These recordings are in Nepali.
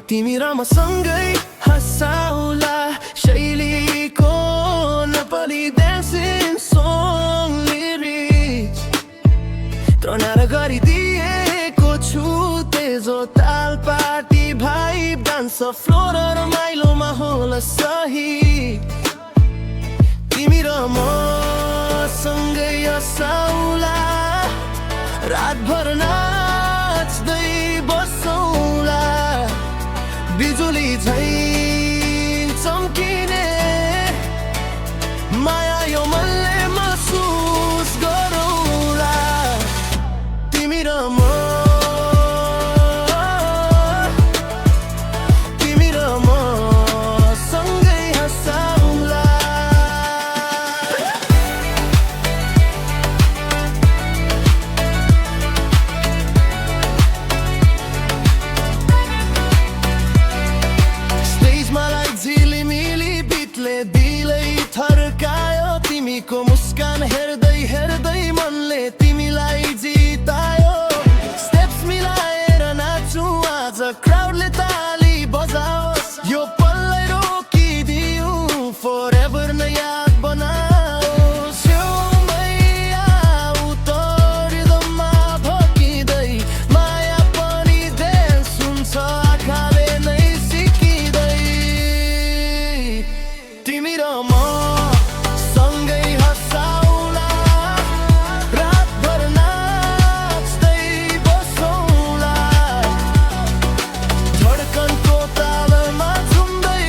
तिमी र म सँगै हँसाउला शैलीको नेपाली डान्सिङ सङ लिरिक्स त्रोनार गरिदिएको छु तेजो ताल पार्टी भाइब डान्स फ्लोर रमाइलोमा होला सही तिमी र म सँगै हँसाउला रातभर नाच्दै बसौला बिजुली झै चम्किने माया यो मनले महसुस गरौला तिमी र म सँगै हँसाउला दिलै थर्कायो तिमीको मुस्कान हेर्दै हेर्दै मनले तिमीलाई जितायो स्टेप्स मिलाएर नाचु आज क्राउडले ताली बजाओस् यो पललाई रोकिदिऊ फरएभर न याद बनाओस् छेउमै आऊ त रिदममा भकिँदै माया पनि डान्स हुन्छ आँखाले नै सिकिँदै तिमी र म सँगै हँसाउला रातभर नाच्दै बसौला धड्कनको तालमा झुम्दै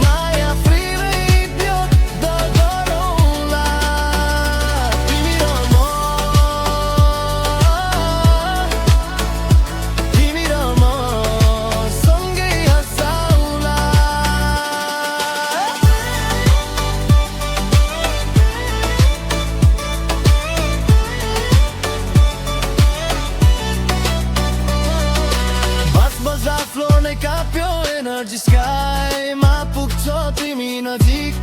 माया फ्रीमै व्यक्त गरौला तिमी र म सँगै हँसाउला फ्लोर नै काप्यो एनर्जी स्काईमा पुग्छ तिमी नजिक